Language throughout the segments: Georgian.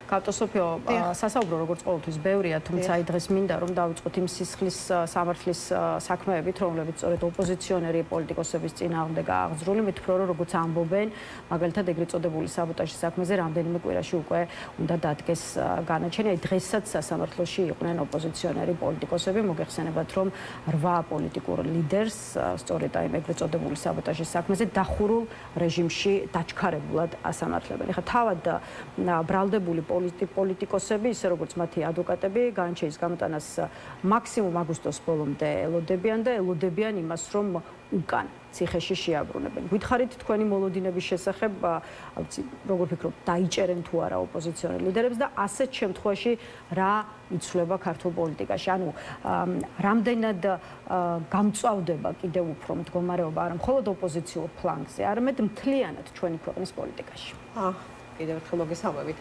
კატოსოფიო სასაუბრო როგორც ყოველთვის ბევრია, თუმცა აი დღეს მინდა რომ დავიწყოთ იმ სისხლის სამართლის საქმეებით, რომლებიც სწორედ ოპოზიციონერი პოლიტიკოსების წინააღმდეგ აღძრული, მე თვითონ როგორც ამბობენ, მაგალითად ეგრეთ წოდებული საბოტაჟის საქმეზე რამდენიმე კვირაში უკვე უნდა დადგეს განაჩენი. აი დღესაც სასამართლოში იყვნენ ოპოზიციონერი პოლიტიკოსები, მოგეხსენებათ რომ 8 პოლიტიკურ ლიდერს სწორედ აი ეგრეთ წოდებული საბოტაჟის საქმეზე დახურულ რეჟიმში დაჩქარებულად ასამართლებენ. ეხლა თავად ბრალდებული პოლიტიკოსები, ისე როგორც მათი ადვოკატები, განაჩენის გამოტანას მაქსიმუმ აგვისტოს ბოლომდე ელოდებიან და ელოდებიან იმას, რომ უკან ციხეში შეაბრუნებენ. გითხარით თქვენი მოლოდინების შესახებ, როგორ ფიქრობ, დაიჭერენ თუ არა ოპოზიციონერ ლიდერებს და ასეთ შემთხვევაში რა იცვლება ქართულ პოლიტიკაში? ანუ რამდენად გამწვავდება კიდევ უფრო მდგომარეობა არა მხოლოდ ოპოზიციურ ფლანგზე, არამედ მთლიანად ჩვენი ქვეყნის პოლიტიკაში. კიდევ ერთხელ მოგესალმებით.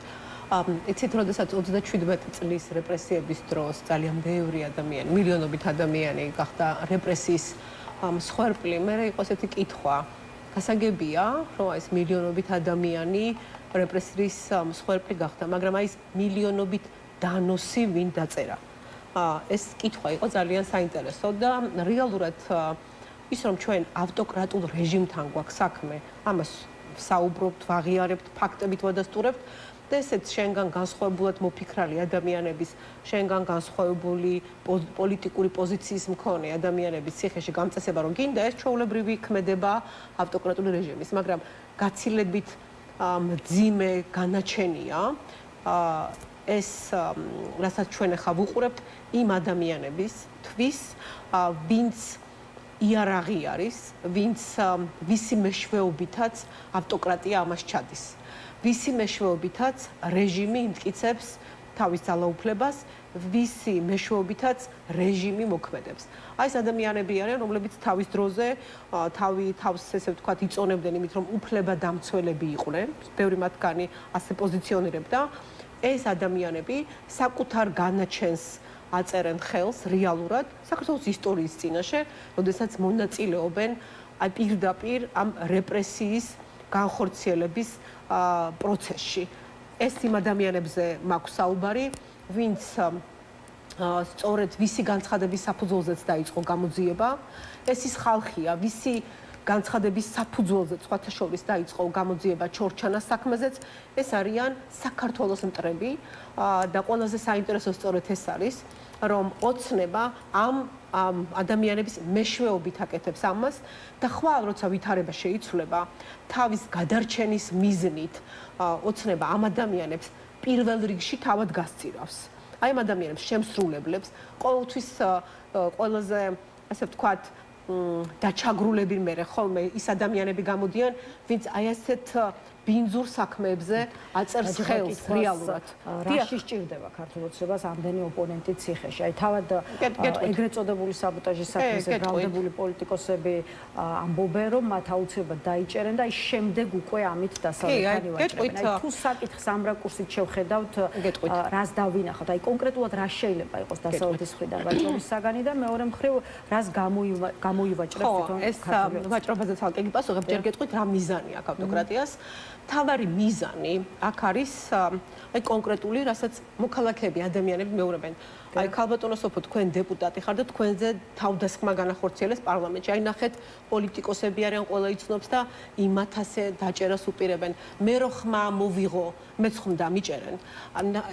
იცით, როდესაც 37 წლის რეპრესიების დროს ძალიან ბევრი ადამიანი, მილიონობით ადამიანი გახდა რეპრესიის მსხვერპლი, მე იყო ესეთი კითხვა. გასაგებია, რომ ეს მილიონობით ადამიანი რეპრესიის მსხვერპლი გახდა, მაგრამ აი ეს მილიონობით დანოსი ვინ დაწერა? ეს კითხვა იყო ძალიან საინტერესო და რეალურად ის რომ ჩვენ ავტოკრატულ რეჟიმთან გვაქვს საქმე, ამას საუბრობთ, ვაღიარებთ, ფაქტებით ვადასტურებთ და ესეც შენგან განსხვავებულად მოფიქრალი ადამიანების, შენგან განსხვავებული პოლიტიკური პოზიციის მქონე ადამიანების ციხეში გამწესება რომ გინდა, ეს ჩვეულებრივი ქმედება ავტოკრატული რეჟიმის, მაგრამ გაცილებით მძიმე განაჩენია ეს, რასაც ჩვენ ახლა ვუყურებთ იმ ადამიანების თვის, ვინც იარაღი არის, ვინც ვისი მეშვეობითაც ავტოკრატია ამას ჩადის. ვისი მეშვეობითაც რეჟიმი იმტკიცებს თავის ძალაუფლებას, ვისი მეშვეობითაც რეჟიმი მოქმედებს. აი ეს ადამიანები არიან, რომლებიც თავის დროზე თავს ესე ვთქვათ იწონებდნენ იმით, რომ უფლებადამცველები იყვნენ, ბევრი მათგანი ასე პოზიციონირებდა. ეს ადამიანები საკუთარ განაჩენს აწერენ ხელს რეალურად საქართველოს ისტორიის წინაშე, როდესაც მონაწილეობენ აი პირდაპირ ამ რეპრესიის განხორციელების პროცესში. ეს იმ ადამიანებზე მაქვს საუბარი, ვინც სწორედ ვისი განცხადების საფუძველზეც დაიწყო გამოძიება. ეს ის ხალხია, ვისი განცხადების საფუძველზე სხვათა შორის დაიწყო გამოძიება ჩორჩანას საქმეზეც. ეს არიან საქართველოს მტრები და ყველაზე საინტერესო სწორედ ეს არის, რომ ოცნება ამ ადამიანების მეშვეობით აკეთებს ამას და ხვალ როცა ვითარება შეიცვლება თავის გადარჩენის მიზნით ოცნება ამ ადამიანებს პირველ რიგში თავად გასწირავს. აი ამ ადამიანებს შემსრულებლებს ყოველთვის ყველაზე ასე ვთქვათ დაჩაგრულებინ მერე ხოლმე ის ადამიანები გამოდიან, ვინც აი ასეთ ბინძურ საქმეებზე აწერს ხელს რეალურად. რაში სჭირდება ქართულ ოცნებას ამდენი ოპონენტი ციხეში? აი თავად ეგრეთ წოდებული საბოტაჟის საქმეზე ბრალდებული პოლიტიკოსები ამბობენ, რომ მათ აუცილებლად დაიჭერენ და აი შემდეგ უკვე ამით დასავლეთთან ივაჭრებენ. აი თუ საკითხს ამ რაკურსით შევხედავთ, რას დავინახოთ? აი კონკრეტულად რა შეიძლება იყოს დასავლეთის მხრიდან ვაჭრობის საგანი და მეორე მხრივ რას გამოივაჭრებს თვითონ ეს ვაჭრობაზე ცალკე გიპასუხებ, ჯერ გეტყვით რა მიზანი აქვს ავტოკრატიას. თავარი მიზანი აქ არის აი კონკრეტული, რასაც მოქალაქეები, ადამიანები მეუბნებენ. აი ქალბატონო სოფო, თქვენ დეპუტატი ხარ და თქვენზე თავდასხმა განახორციელეს პარლამენტში. აი ნახეთ, პოლიტიკოსები არიან, ყველა იცნობს და იმათასე დაჭერას უპირებენ. მე რო ხმა მოვიღო, მეც ხომ დამიჭერენ.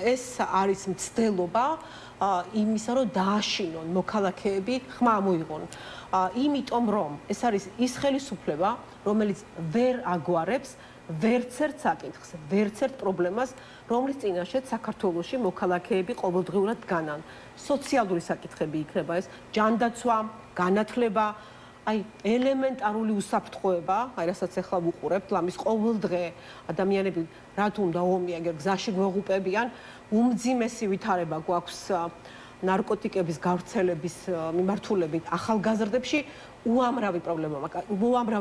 ეს არის მცდელობა იმისა, რომ დააშინონ მოქალაქეები, ხმა მოიღონ. იმიტომ რომ ეს არის ის ხელისუფლება, რომელიც ვერ აგვარებს ვერცერთ საკითხს, ვერცერთ პრობლემას, რომლის წინაშეც საქართველოში მოქალაქეები ყოველდღიურად დგანან. სოციალური საკითხები იქნება ეს, ჯანდაცვა, განათლება, აი ელემენტარული უსაფრთხოება, აი რასაც ახლა ვუყურებთ, ლამის ყოველდღე ადამიანები რა თუ უნდა ომი, აგერ გზაში გვეღუპებიან, უმძიმესი ვითარება გვაქვს ნარკოტიკების გავრცელების მიმართულებით ახალგაზრდებში უამრავი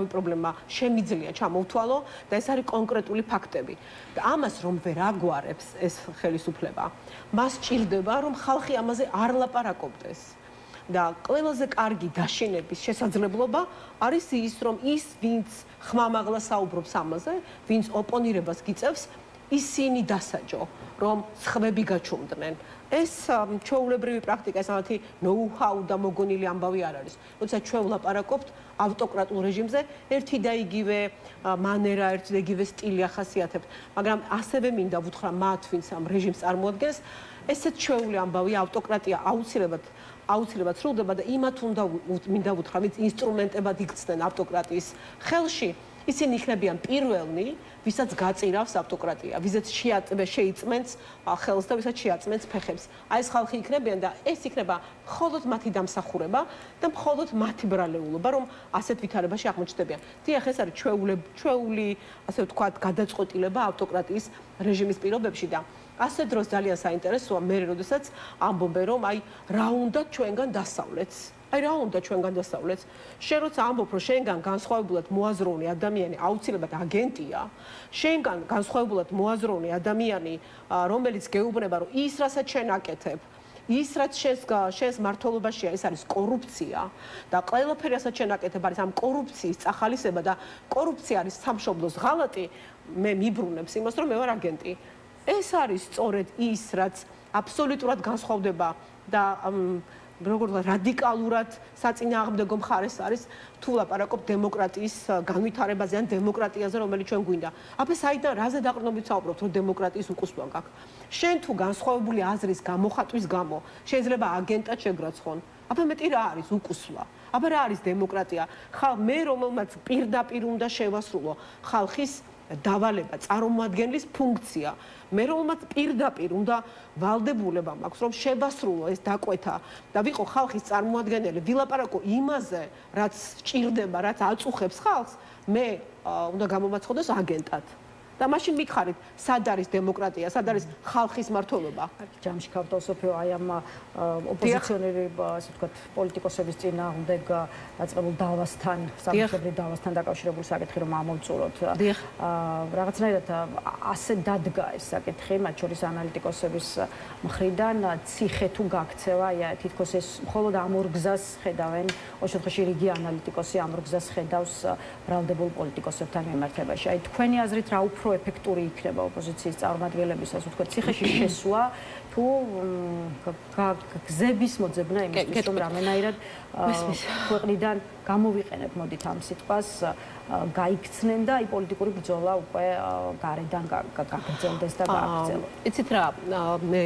პრობლემა შემიძლია ჩამოვთვალო და ეს არის კონკრეტული ფაქტები. და ამას რომ ვერ აგვარებს ეს ხელისუფლება, მას ჭირდება რომ ხალხი ამაზე არ ლაპარაკობდეს. და ყველაზე კარგი დაშინების შესაძლებლობა არის ის, რომ ის, ვინც ხმამაღლა საუბრობს ამაზე, ვინც ოპონირებას გიწევს, ისინი დასაჯო, რომ სხვები გაჩუმდნენ. ეს ჩვეულებრივი პრაქტიკა, ეს ამათი ნოუ-ჰაუ და მოგონილი ამბავი არ არის. როცა ჩვენ ვლაპარაკობთ ავტოკრატულ რეჟიმზე, ერთი და იგივე მანერა, ერთი და იგივე სტილი ახასიათებთ, მაგრამ ასევე მინდა ვუთხრა მათ, ვინც ამ რეჟიმს წარმოადგენს, ესეც ჩვეული ამბავია, ავტოკრატია აუცილებლად სრულდება და იმათ უნდა მინდა ვუთხრა, ვინც ინსტრუმენტებად იქცნენ ავტოკრატიის ხელში. ისინი იქნებიან პირველნი, ვისაც გაწირავს ავტოკრატია, ვისაც შეიწმენს ხელს და ვისაც შეაწმენს ფეხებს. აი ეს ხალხი იქნებიან და ეს იქნება მხოლოდ მათი დამსახურება და მხოლოდ მათი ბრალეულობა, რომ ასეთ ვითარებაში აღმოჩნდებიან. დიახ, ეს არის ჩვეული, ასე ვთქვათ, გადაწყვეტილება ავტოკრატიის რეჟიმის პირობებში და ასე დროს ძალიან საინტერესოა მე, როდესაც ამბობენ, რომ აი რა უნდა ჩვენგან დასავლეთს. აი რა უნდა ჩვენგან დასავლეთს? შენ როცა ამბობ, რომ შენგან განსხვავებულად მოაზროვნე ადამიანი აუცილებლად აგენტია, შენგან განსხვავებულად მოაზროვნე ადამიანი, რომელიც გეუბნება, რომ ის რასაც შენ აკეთებ, ის რაც შენს მართლობაშია, ეს არის კორუფცია და ყველაფერი რასაც შენ აკეთებ არის ამ კორუფციის წახალისება და კორუფცია არის სამშობლოს ღალატი, მე მიბრუნებს იმას, რომ მე ვარ აგენტი. ეს არის სწორედ ის, რაც აბსოლუტურად განსხვავდება და როგორ რადიკალურად საწინააღმდეგო მხარეს არის თუ ლაპარაკობ დემოკრატიის განვითარებაზე ან დემოკრატიაზე, რომელიც ჩვენ გვინდა. აბა საიდან რაზე დაყრდნობით საუბრობთ, რომ დემოკრატიის უკუსვა გაქვს? შენ თუ განსხვავებული აზრის გამოხატვის გამო შეიძლება აგენტად შეგრაცხონ. აბა მეტი რა არის უკუსვა? აბა რა არის დემოკრატია? მე რომელმაც პირდაპირ უნდა შევასრულო ხალხის დავალება, წარმომადგენლის ფუნქცია. მე რომელმაც პირდაპირ უნდა ვალდებულება მაქვს, რომ შევასრულო ეს დაკვეთა და ვიყო ხალხის წარმომადგენელი, ვილაპარაკო იმაზე, რაც სჭირდება, რაც აწუხებს ხალხს, მე უნდა გამომაცხადოს აგენტად. და მაშინ მითხარით, სად არის დემოკრატია, სად არის ხალხის მართლობა? ჯამში ქავტოსოფიო აი ამ ოპოზიციონერი, ასე ვთქვათ, პოლიტიკოსების წინააღმდეგ დაწყებულ დავასთან, სამშობლო დავასთან დაკავშირებული საკითხი რომ ამოვწუროთ. რაღაცნაირად ასე დადგა ეს საკითხი, მათ შორის ანალიტიკოსების მხრიდან, ციხე თუ გაქცევა, აი თითქოს ეს მხოლოდ ამ ორ გზას ხედავენ, ოშოთხში რიგი ანალიტიკოსი ამ ორ გზას ხედავს ბრალდებულ პოლიტიკოსებთან მიმართებაში. აი თქვენი აზრით რა უფრო ეფექტური იქნება ოპოზიციის წარმომადგენლებისას, ვთქვათ, ციხეში შესვლა თუ გზების მოძებნა იმისთვის, რომ რამენაირად ქვეყნიდან გამოვიყენებ, მოდით ამ სიტყვას, გაიქცნენ და აი პოლიტიკური ბრძოლა უკვე გარედან გაგრძელდეს და გააგრძელოს. იცით რა, მე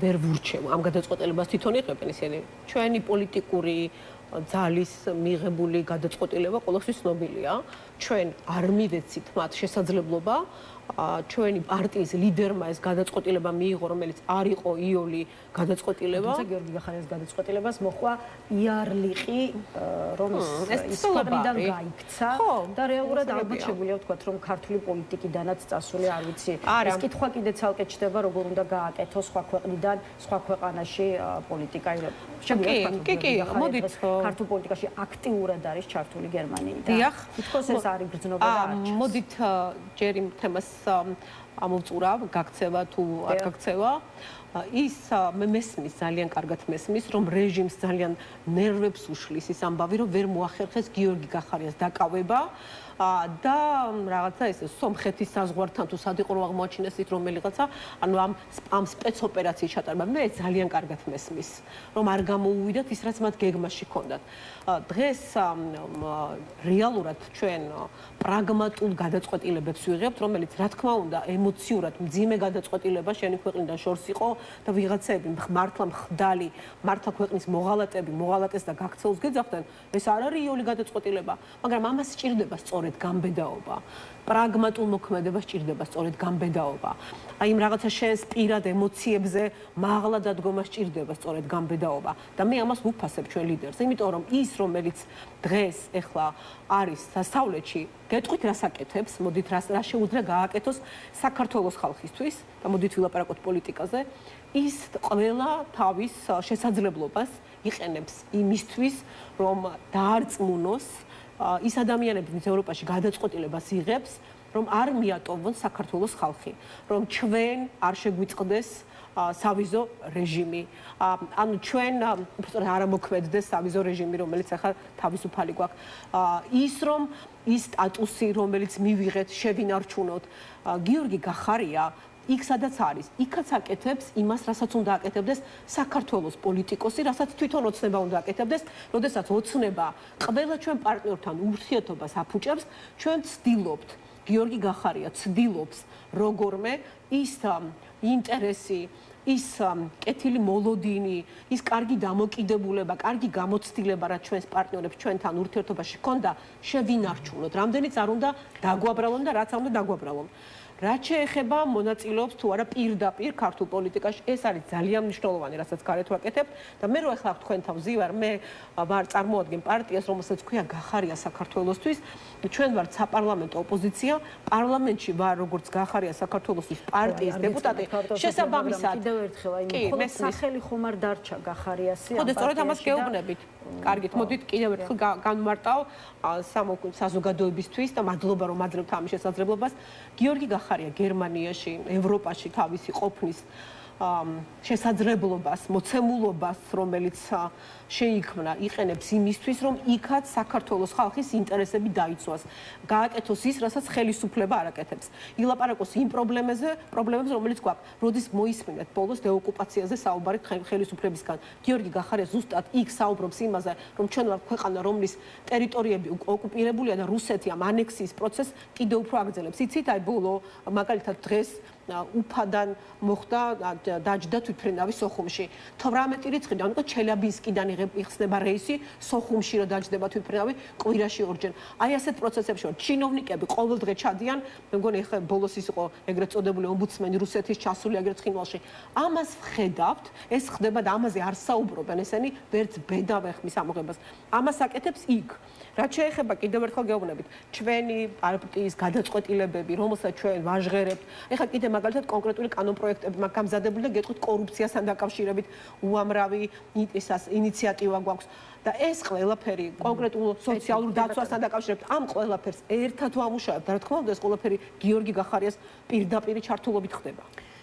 ვერ ვურჩევ ამ გადაწყვეტილებას თვითონ იღებენ ისინი. ჩვენი პოლიტიკური ძალის მიღებული გადაწყვეტილება ყოველთვის ცნობილია. ჩვენ არ მივეცით მათ შესაძლებლობა ჩვენი პარტიის ლიდერმა ეს გადაწყვეტილება მიიღო, რომელიც არ იყო იოლი გადაწყვეტილება. თუმცა გიორგი გახარიას გადაწყვეტილებას მოხდა იარლიყი, რომ ის ქვეყნიდან გაიქცა და რეალურად ალბათ შეგვიძლია ვთქვათ, რომ ქართული პოლიტიკიდანაც წასული, არ ვიცი, ეს კითხვა კიდე ცალკე ჩდება, როგორ უნდა გააკეთოს სხვა ქვეყნიდან, სხვა ქვეყანაში პოლიტიკა. კი, მოდით ქართულ პოლიტიკაში აქტიურად არის ჩართული გერმანიიდან. დიახ, თითქოს ეს არის გრძნობა და არჩევს. მოდით ჯერ იმ თემას ამოვწურავ, გაქცევა თუ არ გაქცევა. ის მე მესმის, ძალიან კარგად მესმის, რომ რეჟიმს ძალიან ნერვებს უშლის ის ამბავი, რომ ვერ მოახერხეს გიორგი გახარიას დაკავება და რაღაცა ეს სომხეთის საზღვართან თუ სად იყო რომ აღმოაჩინეს ის რომელიღაცა, ანუ ამ სპეცოპერაციის ჩატარება მე ძალიან კარგად მესმის, რომ არ გამოუვიდათ ის რაც მათ გეგმაში ჰქონდათ. დღეს რეალურად ჩვენ პრაგმატულ გადაწყვეტილებებს ვიღებთ, რომელიც რა თქმა უნდა ემოციურად მძიმე გადაწყვეტილება შენი ქვეყნიდან შორს იყო და ვიღაცები მართლა მხდალი, მართლა ქვეყნის მოღალატეს და გაქცეულს გეძახდნენ, ეს არ არის იოლი გადაწყვეტილება, მაგრამ ამას სჭირდება სწორედ გამბედაობა. პრაგმატულ მოქმედებას სჭირდება სწორედ გამბედაობა. აი იმ რაღაცა შენს პირად ემოციებზე მაღლა დადგომა სჭირდება სწორედ გამბედაობა და მე ამას ვუფასებ ჩვენ ლიდერს, იმიტომ რომ ის რომელიც დღეს ეხლა არის სასწავლეთში, გეტყვით რას აკეთებს, მოდით რა შეუძლია გააკეთოს საქართველოს ხალხისთვის და მოდით ვილაპარაკოთ პოლიტიკაზე, ის ყველა თავის შესაძლებლობას იყენებს იმისთვის, რომ დაარწმუნოს ის ადამიანები, ვინც ევროპაში გადაწყვეტილებას იღებს, რომ არ მიატოვონ საქართველოს ხალხი, რომ ჩვენ არ შეგვიწყდეს სავიზო რეჟიმი. ანუ ჩვენ უბრალოდ არ ამოქმედდეს სავიზო რეჟიმი, რომელიც ახლა თავისუფალი გვაქვს. ის რომ ის სტატუსი, რომელიც მივიღეთ, შევინარჩუნოთ. გიორგი გახარია იქ სადაც არის, იქაც აკეთებს იმას, რასაც უნდა აკეთებდეს საქართველოს პოლიტიკოსი, რასაც თვითონ ოცნება უნდა აკეთებდეს, როდესაც ოცნება ყველა ჩვენ პარტნიორთან ურთიერთობას აფუჭებს, ჩვენ ვცდილობთ, გიორგი გახარია ცდილობს როგორმე ის ინტერესი ის კეთილი მოლოდინი, ის კარგი დამოკიდებულება, კარგი გამოცდილება, რაც ჩვენს პარტნიორებს ჩვენთან ურთიერთობაში ჰქონდა, შევინარჩუნოთ. რამდენიც არ უნდა დაგვაბრალონ და რაც არ უნდა დაგვაბრალონ. რაც შეეხება მონაწილეობს თუ არა პირდაპირ ქართულ პოლიტიკაში, ეს არის ძალიან მნიშვნელოვანი, რასაც გარეთ ვაკეთებ და მე რო ახლა თქვენთან ვზივარ, მე ვარ წარმოადგენ პარტიას, რომელსაც ქვია გახარია საქართველოსთვის. ჩვენ ვართ საპარლამენტო ოპოზიცია, პარლამენტში ვარ როგორც გახარია საქართველოსთვის პარტიის დეპუტატი. შესაბამისად, კიდევ ერთხელ, მხოლოდ სახელი ხომ არ დარჩა გახარიასი. ხო, და სწორედ ამას გეუბნებით. კარგით, მოდით კიდევ ერთხელ განვმარტავ საზოგადოებისთვის და მადლობა რომ აძლევთ ამ შესაძლებლობას. გიორგი გახარია გერმანიაში, ევროპაში თავისი ყოფნის შესაძლებლობას, მოცემულობას, რომელიც შეიქმნა, იყენებს იმისთვის, რომ იქაც საქართველოს ხალხის ინტერესები დაიცვას. გააკეთოს ის, რასაც ხელისუფლება არ აკეთებს. ილაპარაკოს იმ პრობლემებზე, რომელიც გვაქვს. როდის მოისმინეთ ბოლოს დეოკუპაციაზე საუბარი ხელისუფლებისგან. გიორგი გახარია ზუსტად იქ საუბრობს იმაზე, რომ ჩვენ ვართ ქვეყანა, რომლის ტერიტორიები ოკუპირებულია და რუსეთი ამ ანექსიის პროცესს კიდევ უფრო აგრძელებს. იცით, აი ბოლო მაგალითად დღეს უფადან მოხდა დაჯდა თვითმფრინავი სოხუმში. 18 რიცხვიდან, უკვე ჩელაბინსკიდან იხსნება რეისი სოხუმში რომ დაჯდება თვითმფრინავი კვირაში ორჯერ. აი ასეთ პროცესებში ვარ. ჩინოვნიკები ყოველდღე ჩადიან, მე მგონი ახლა ბოლოს ის იყო ეგრეთ წოდებული ომბუდსმენი რუსეთის ჩასული ეგრეთ ცხინვალში. ამას ვხედავთ, ეს ხდება და ამაზე არ საუბრობენ ესენი, ვერც ბედა ვერ ხმის ამოღებას. ამას აკეთებს იქ. რაც შეეხება კიდევ ერთხელ გეუბნებით, ჩვენი პარტიის გადაწყვეტილებები, რომელსაც ჩვენ ვაჟღერებთ, ეხლა კიდე მაგალითად კონკრეტული კანონპროექტები მაქვს გამზადებული და გეტყვით კორუფციასთან დაკავშირებით უამრავი ინიციატივა გვაქვს და ეს ყველაფერი კონკრეტულ სოციალურ დაცვასთან დაკავშირებით ამ ყველაფერს ერთად ვამუშავებთ და რა თქმა უნდა ეს ყველაფერი გიორგი გახარიას პირდაპირი ჩართულობით ხდება.